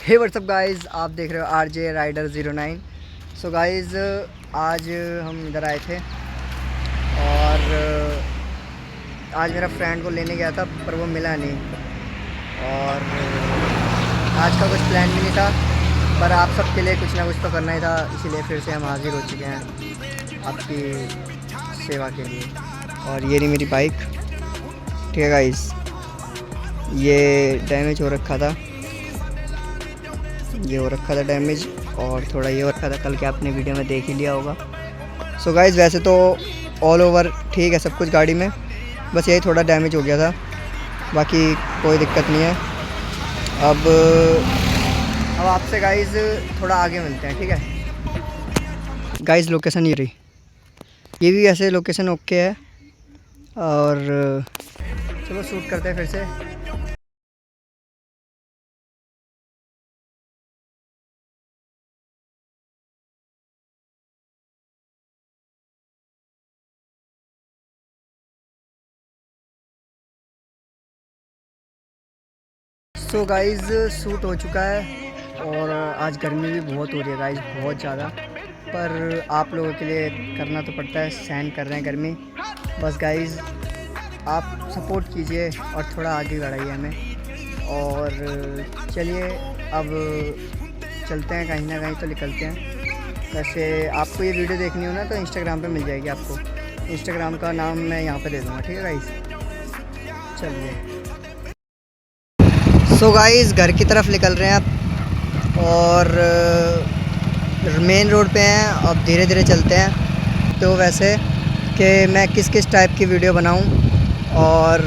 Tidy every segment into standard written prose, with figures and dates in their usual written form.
हे WhatsApp guys, आप देख रहे हो RJ राइडर 09। सो गाइज़, आज हम इधर आए थे और आज मेरा फ्रेंड को लेने गया था पर वो मिला नहीं। और आज का कुछ प्लान भी नहीं था, पर आप सबके लिए कुछ ना कुछ तो करना ही था, इसीलिए फिर से हम हाजिर हो चुके हैं आपकी सेवा के लिए। और ये रही मेरी बाइक, ठीक है गाइज़। ये डैमेज हो रखा था, डैमेज, और थोड़ा ये हो रखा था, कल के आपने वीडियो में देख ही लिया होगा। सो गाइज़, वैसे तो ऑल ओवर ठीक है सब कुछ गाड़ी में, बस यही थोड़ा डैमेज हो गया था, बाकी कोई दिक्कत नहीं है। अब आपसे गाइज़ थोड़ा आगे मिलते हैं, ठीक है गाइज़। लोकेशन ये रही, ये भी ऐसे लोकेशन ओके है। और चलो शूट करते हैं फिर से। सो गाइज़, शूट हो चुका है और आज गर्मी भी बहुत हो रही है गाइज़, बहुत ज़्यादा, पर आप लोगों के लिए करना तो पड़ता है, सहन कर रहे हैं गर्मी। बस गाइज़, आप सपोर्ट कीजिए और थोड़ा आगे बढ़ाइए हमें। और चलिए अब चलते हैं, कहीं ना कहीं तो निकलते हैं। वैसे आपको ये वीडियो देखनी हो ना तो इंस्टाग्राम पे मिल जाएगी आपको, इंस्टाग्राम का नाम मैं यहाँ पे दे दूँगा, ठीक है गाइज़। चलिए सो गाइज़, घर की तरफ निकल रहे हैं अब और मेन रोड पे हैं। अब धीरे धीरे चलते हैं। तो वैसे कि मैं किस किस टाइप की वीडियो बनाऊं, और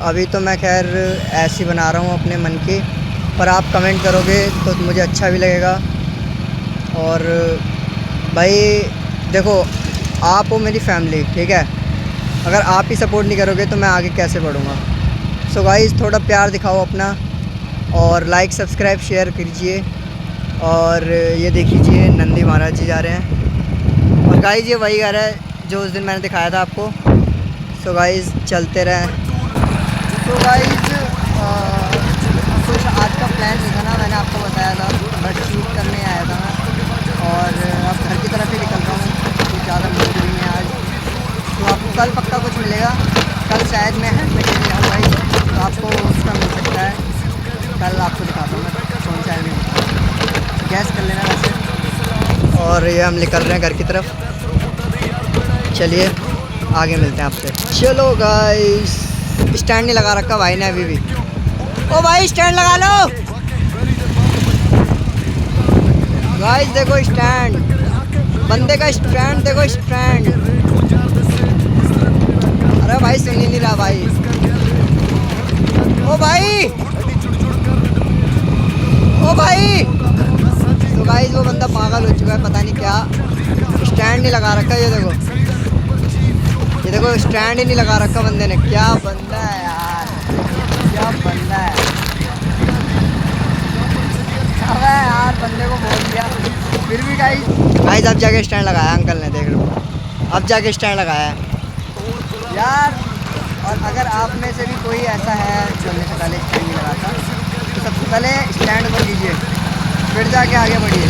अभी तो मैं खैर ऐसी बना रहा हूं अपने मन की, पर आप कमेंट करोगे तो मुझे अच्छा भी लगेगा। और भाई देखो, आप हो मेरी फैमिली, ठीक है। अगर आप ही सपोर्ट नहीं करोगे तो मैं आगे कैसे बढ़ूँगा। सो गाइज़, थोड़ा प्यार दिखाओ अपना, और लाइक सब्सक्राइब शेयर कीजिए। और ये देख लीजिए, नंदी महाराज जी जा रहे हैं। और गाइज़, ये वही घर है जो उस दिन मैंने दिखाया था आपको। सो गाइज़, चलते रहें। तो गाइज़, कुछ आज का प्लान नहीं था ना, मैंने आपको बताया था, बट शूट करने आया था मैं। और अब घर की तरफ ही निकल रहा हूँ, कुछ ज़्यादा मूड नहीं है आज। तो आपको कल पक्का कुछ मिलेगा। कल शायद मैं हेलमेट लेके जाऊँ गाइज़, तो आपको उसका मिल सकता है। कल आपको दिखाता हूँ मैं कौन सा हेलमेट, गैस कर लेना वैसे। और ये हम निकल रहे हैं घर की तरफ। चलिए आगे मिलते हैं आपसे। चलो गाइस, स्टैंड नहीं लगा रखा भाई ने अभी भी। ओ भाई, स्टैंड लगा लो गाइस। देखो स्टैंड, बंदे का स्टैंड देखो, स्टैंड। अरे भाई सुन ही नहीं रहा भाई। ओ भाई, ओ भाई। तो गाइस, वो बंदा पागल हो चुका है, पता नहीं क्या, स्टैंड नहीं लगा रखा। ये देखो स्टैंड ही नहीं लगा रखा बंदे ने। क्या बंदा है यार, क्या बंदा है। अबे यार, बंदे को बोल दिया फिर भी। गाइस अब जाके स्टैंड लगाया अंकल ने, देख लो अब जाके स्टैंड लगाया यार। और अगर आप में से भी कोई ऐसा है जो मेरे से पहले स्टैंड नहीं लगाता, तो सबसे पहले स्टैंड को लीजिए, फिर जाके आगे बढ़िए।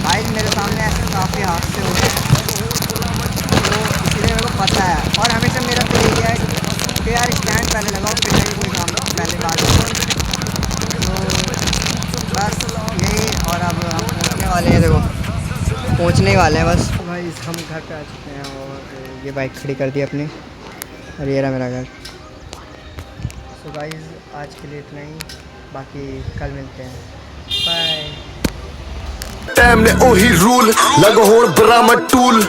भाई मेरे सामने ऐसे काफ़ी हादसे हो गए, तो इसलिए मेरे को पता है। और हमेशा मेरा तो यही है कि यार स्टैंड पहले लगाओ, फिर जाके कोई काम पहले बात करो। तो बस यही। और अब हम पहुँचने वाले हैं, देखो पहुँचने ही वाले हैं बस। भाई हम घर पे आ चुके हैं और ये बाइक खड़ी कर दी अपनी, और ये रहा मेरा घर। सो गाइज़, आज के लिए इतना ही, बाकी कल मिलते हैं। बाय। टाइम ने ओही रूल लगो होण बरामद टूल।